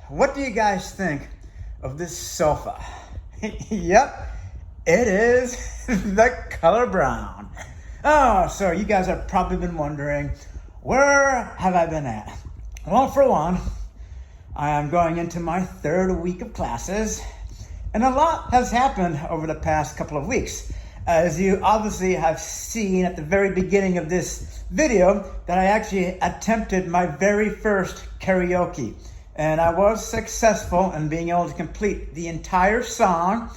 What do you guys think of this sofa? Yep, it is the color brown. Oh, so you guys have probably been wondering, where have I been at? Well, for one, I am going into my third week of classes, and a lot has happened over the past couple of weeks. As you obviously have seen at the very beginning of this video, that I actually attempted my very first karaoke. And I was successful in being able to complete the entire song,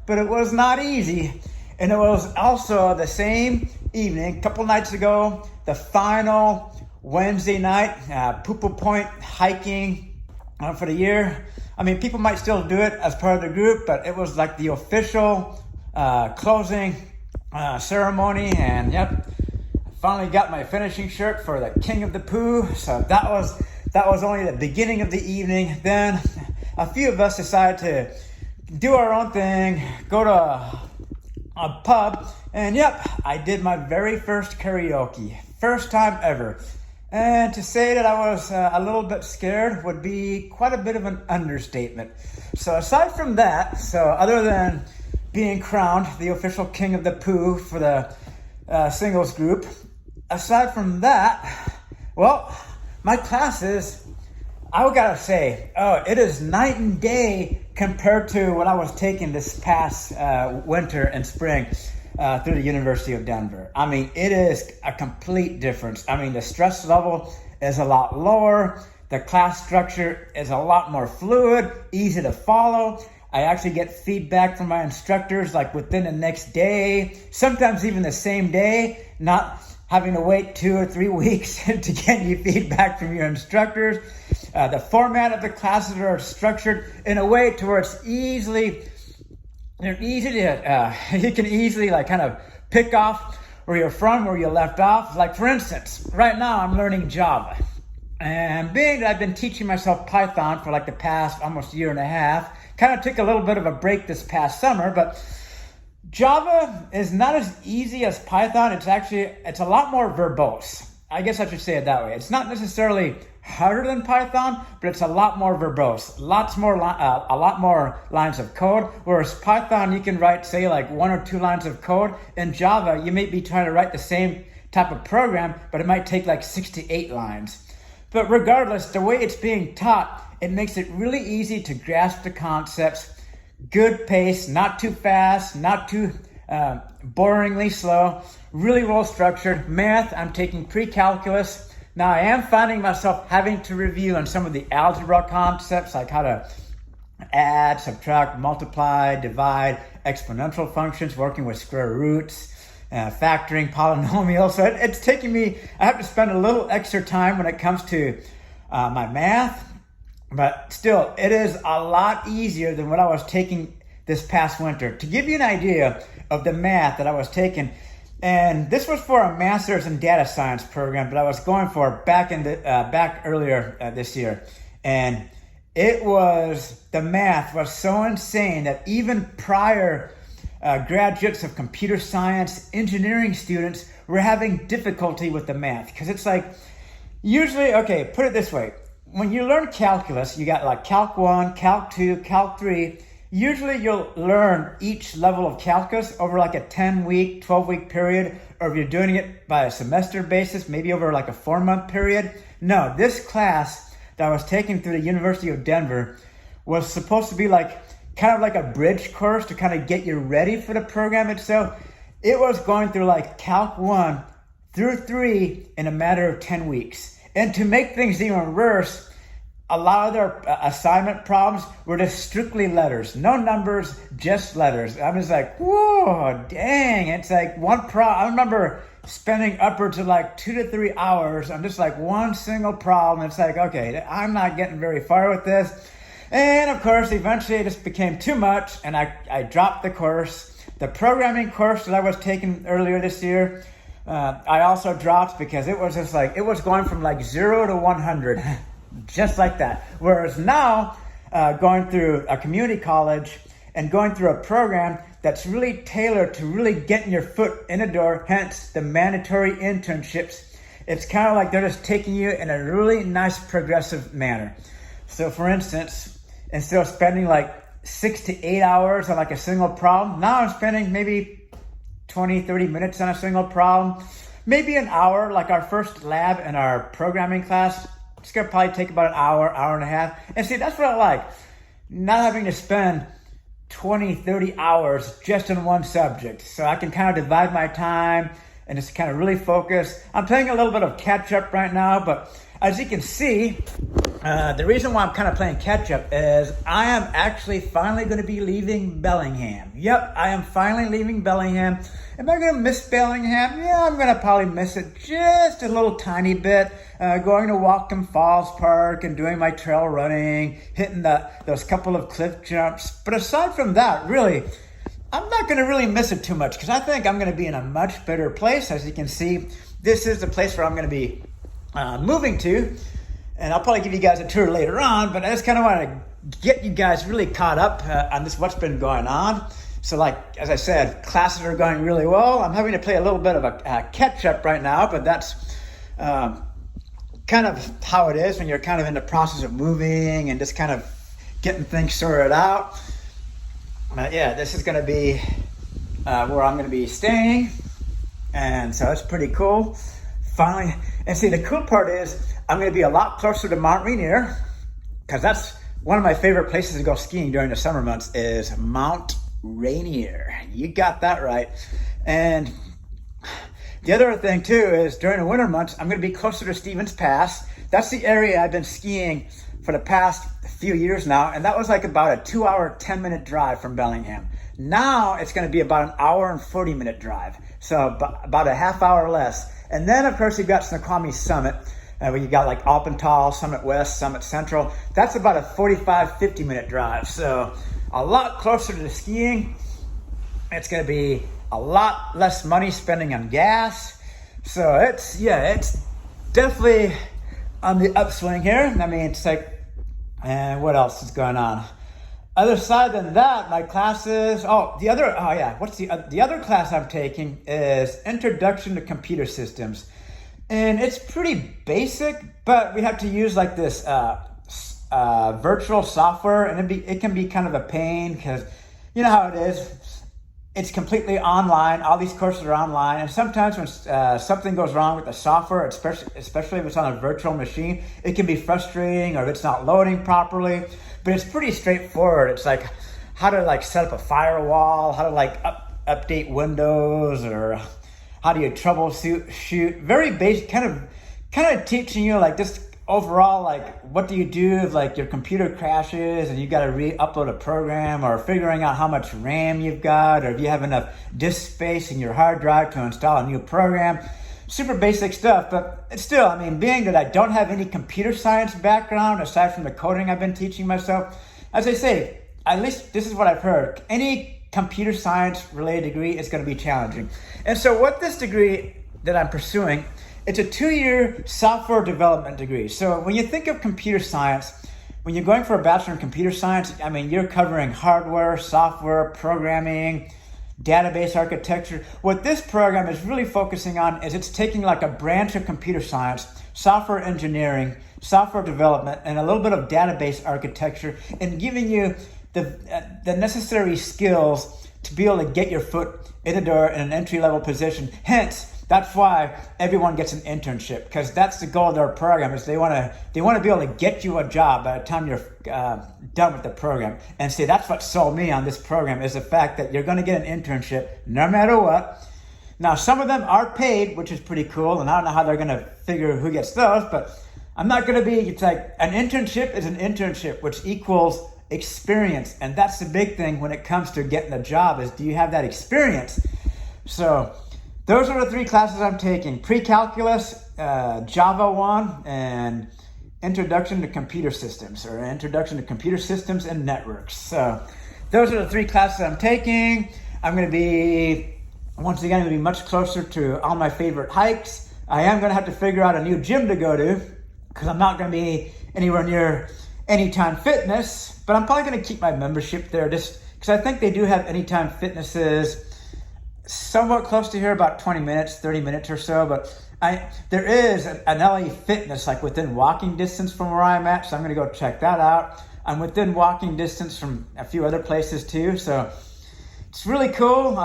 but it was not easy. And it was also the same evening, a couple nights ago, the final Wednesday night, Poople Point hiking for the year. I mean, people might still do it as part of the group, but it was like the official closing ceremony. And yep, I finally got my finishing shirt for the King of the Pooh. So that was only the beginning of the evening. Then a few of us decided to do our own thing, go to a pub, and yep, I did my very first karaoke. First time ever. And to say that I was a little bit scared would be quite a bit of an understatement. So aside from that, other than being crowned the official King of the Pooh for the singles group, aside from that, well, my classes, I gotta say, it is night and day compared to what I was taking this past winter and spring through the University of Denver. I mean, it is a complete difference. I mean, the stress level is a lot lower. The class structure is a lot more fluid, easy to follow. I actually get feedback from my instructors like within the next day, sometimes even the same day, not having to wait 2 or 3 weeks to get you feedback from your instructors. The format of the classes are structured in a way to where it's you can easily like kind of pick off where you're from, where you left off. Like for instance, right now I'm learning Java. And being that I've been teaching myself Python for like the past almost year and a half, kind of took a little bit of a break this past summer, but Java is not as easy as Python. It's a lot more verbose. I guess I should say it that way. It's not necessarily harder than Python, but it's a lot more verbose. A lot more lines of code. Whereas Python, you can write, say, like 1 or 2 lines of code. In Java, you may be trying to write the same type of program, but it might take like 6 to 8 lines. But regardless, the way it's being taught, it makes it really easy to grasp the concepts. Good pace, not too fast, not too boringly slow, really well structured. Math, I'm taking pre-calculus. Now I am finding myself having to review on some of the algebra concepts, like how to add, subtract, multiply, divide, exponential functions, working with square roots, factoring, polynomials. So it's taking me, I have to spend a little extra time when it comes to my math. But still, it is a lot easier than what I was taking this past winter. To give you an idea of the math that I was taking, and this was for a master's in data science program that I was going for back earlier this year. And the math was so insane that even prior graduates of computer science, engineering students were having difficulty with the math. Because it's like, usually, okay, put it this way. When you learn calculus, you got like Calc 1, Calc 2, Calc 3. Usually you'll learn each level of calculus over like a 10-week, 12-week period, or if you're doing it by a semester basis, maybe over like a 4-month period. No, this class that I was taking through the University of Denver was supposed to be like kind of like a bridge course to kind of get you ready for the program itself. It was going through like Calc 1 through 3 in a matter of 10 weeks. And to make things even worse, a lot of their assignment problems were just strictly letters. No numbers, just letters. I was like, whoa, dang. It's like one problem. I remember spending upwards of like 2 to 3 hours on just like one single problem. It's like, okay, I'm not getting very far with this. And of course, eventually it just became too much, and I dropped the course. The programming course that I was taking earlier this year, I also dropped because it was just like, it was going from like 0 to 100, just like that. Whereas now, going through a community college and going through a program that's really tailored to really getting your foot in the door, hence the mandatory internships, it's kind of like they're just taking you in a really nice progressive manner. So for instance, instead of spending like 6 to 8 hours on like a single problem, now I'm spending maybe 20, 30 minutes on a single problem, maybe an hour. Like our first lab in our programming class, it's gonna probably take about an hour, hour and a half. And see, that's what I like, not having to spend 20, 30 hours just in one subject. So I can kind of divide my time and just kind of really focus. I'm playing a little bit of catch up right now, but as you can see, the reason why I'm kind of playing catch up is I am actually finally going to be leaving Bellingham. Yep, I am finally leaving Bellingham. Am I going to miss Bellingham? Yeah, I'm going to probably miss it just a little tiny bit. Going to Whatcom Falls Park and doing my trail running, hitting those couple of cliff jumps. But aside from that, really, I'm not going to really miss it too much because I think I'm going to be in a much better place. As you can see, this is the place where I'm going to be moving to. And I'll probably give you guys a tour later on, but I just kind of want to get you guys really caught up on this, what's been going on. So like, as I said, classes are going really well. I'm having to play a little bit of a catch up right now, but that's kind of how it is when you're kind of in the process of moving and just kind of getting things sorted out. Yeah, this is going to be where I'm going to be staying. And so that's pretty cool. Finally, and see, the cool part is I'm going to be a lot closer to Mount Rainier, because that's one of my favorite places to go skiing during the summer months is Mount Rainier. You got that right. And the other thing too is during the winter months, I'm going to be closer to Stevens Pass. That's the area I've been skiing for the past few years now. And that was like about a 2 hour, 10-minute drive from Bellingham. Now it's going to be about an hour and 40-minute drive. So about a half hour less. And then of course you've got Snoqualmie Summit, where you got like Alpental, Summit West, Summit Central. That's about a 45, 50-minute drive. So a lot closer to the skiing. It's going to be a lot less money spending on gas. So it's definitely on the upswing here. I mean, it's like, and what else is going on? Other side than that, my classes. The other class I'm taking is Introduction to Computer Systems. And it's pretty basic, but we have to use like this virtual software, and it can be kind of a pain because you know how it is. It's completely online. All these courses are online, and sometimes when something goes wrong with the software, especially if it's on a virtual machine, it can be frustrating, or if it's not loading properly. But it's pretty straightforward. It's like how to like set up a firewall, how to like update Windows, or how do you troubleshoot. Very basic, kind of teaching you like just overall, like what do you do if like your computer crashes and you got to re-upload a program, or figuring out how much RAM you've got, or if you have enough disk space in your hard drive to install a new program. Super basic stuff, but it's still, I mean, being that I don't have any computer science background aside from the coding I've been teaching myself, as I say, at least this is what I've heard, any computer science related degree is going to be challenging. And so what this degree that I'm pursuing, it's a 2-year software development degree. So when you think of computer science, when you're going for a bachelor in computer science, I mean, you're covering hardware, software, programming, database architecture. What this program is really focusing on is it's taking like a branch of computer science, software engineering, software development, and a little bit of database architecture, and giving you the necessary skills to be able to get your foot in the door in an entry-level position. Hence, that's why everyone gets an internship, because that's the goal of their program. Is they want to be able to get you a job by the time you're done with the program. And see, that's what sold me on this program, is the fact that you're going to get an internship no matter what. Now, some of them are paid, which is pretty cool, and I don't know how they're going to figure who gets those, but I'm not going to be. It's like an internship is an internship, which equals experience, and that's the big thing when it comes to getting a job. Is do you have that experience? So those are the 3 classes I'm taking: pre-calculus, Java 1, and Introduction to Computer Systems, or Introduction to Computer Systems and Networks. So those are the 3 classes I'm taking. I'm going to be, once again, going to be much closer to all my favorite hikes. I am going to have to figure out a new gym to go to, because I'm not going to be anywhere near Anytime Fitness, but I'm probably going to keep my membership there, just because I think they do have Anytime Fitnesses somewhat close to here, about 20 minutes, 30 minutes or so, but there is an LA Fitness like within walking distance from where I'm at, so I'm gonna go check that out. I'm within walking distance from a few other places too, so it's really cool.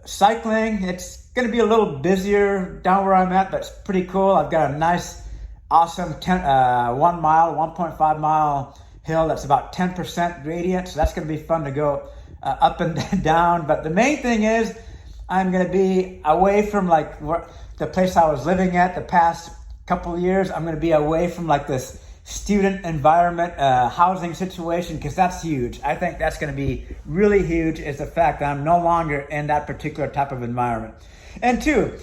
Cycling, it's gonna be a little busier down where I'm at, but it's pretty cool. I've got a nice, awesome 1 mile, 1.5 mile hill that's about 10% gradient, so that's gonna be fun to go up and down. But the main thing is I'm gonna be away from like the place I was living at the past couple of years. I'm gonna be away from like this student environment, housing situation, because that's huge. I think that's going to be really huge, is the fact that I'm no longer in that particular type of environment. And two,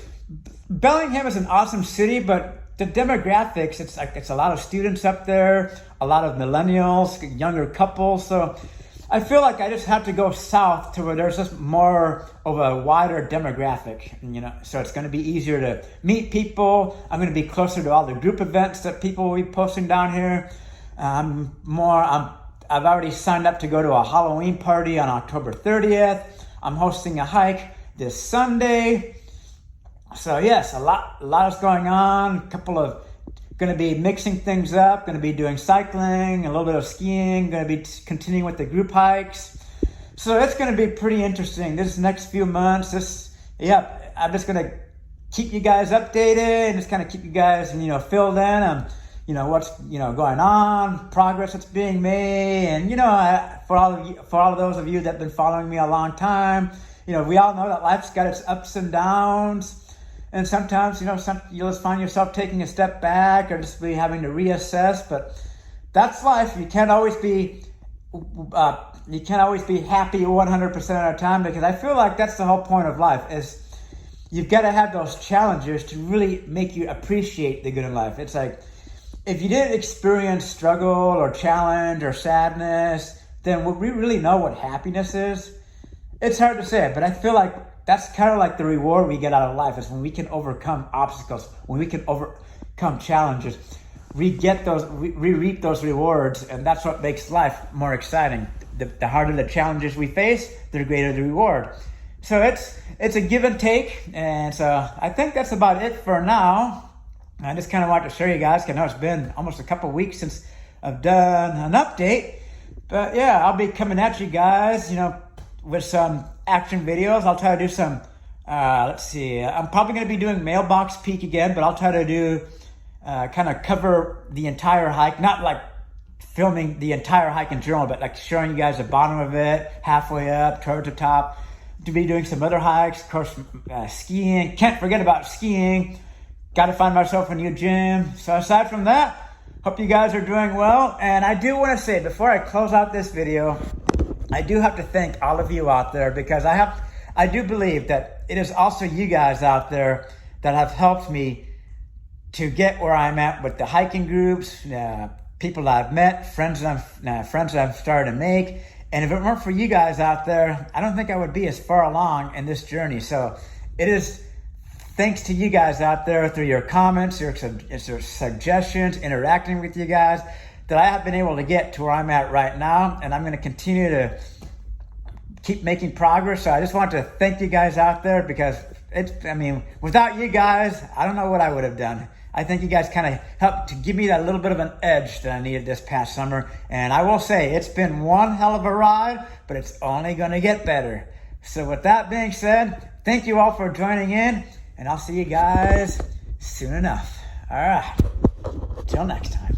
Bellingham is an awesome city, but the demographics, it's a lot of students up there, a lot of millennials, younger couples. So I feel like I just have to go south to where there's just more of a wider demographic, so it's going to be easier to meet people. I'm going to be closer to all the group events that people will be posting down here. I've already signed up to go to a Halloween party on October 30th. I'm hosting a hike this Sunday. So yes, a lot is going on. Going to be mixing things up, going to be doing cycling, a little bit of skiing, going to be continuing with the group hikes. So it's going to be pretty interesting this next few months. I'm just going to keep you guys updated and just kind of keep you guys, filled in on, what's, going on, progress that's being made. And, for all of those of you that have been following me a long time, we all know that life's got its ups and downs. And sometimes, you'll just find yourself taking a step back or just be having to reassess. But that's life. You can't always be happy 100% of the time, because I feel like that's the whole point of life, is you've got to have those challenges to really make you appreciate the good in life. It's like, if you didn't experience struggle or challenge or sadness, then would we really know what happiness is? It's hard to say, but I feel like that's kind of like the reward we get out of life, is when we can overcome obstacles, when we can overcome challenges, we reap those rewards, and that's what makes life more exciting. The harder the challenges we face, the greater the reward. So it's a give and take, and so I think that's about it for now. I just kind of wanted to show you guys, because I know it's been almost a couple weeks since I've done an update, but yeah, I'll be coming at you guys, with some action videos. I'll try to do some, let's see, I'm probably going to be doing mailbox peak again, but I'll try to do, kind of cover the entire hike, not like filming the entire hike in general, but like showing you guys the bottom of it, halfway up, towards the top. To be doing some other hikes, of course, skiing. Can't forget about skiing. Got to find myself a new gym. So aside from that, hope you guys are doing well. And I do want to say, before I close out this video, I do have to thank all of you out there, because I do believe that it is also you guys out there that have helped me to get where I'm at with the hiking groups, people that I've met, friends that I've started to make. And if it weren't for you guys out there, I don't think I would be as far along in this journey. So it is thanks to you guys out there, through your comments, your suggestions, interacting with you guys, that I have been able to get to where I'm at right now. And I'm going to continue to keep making progress. So I just want to thank you guys out there, because without you guys, I don't know what I would have done. I think you guys kind of helped to give me that little bit of an edge that I needed this past summer. And I will say, it's been one hell of a ride, but it's only going to get better. So with that being said, thank you all for joining in, and I'll see you guys soon enough. All right. Till next time.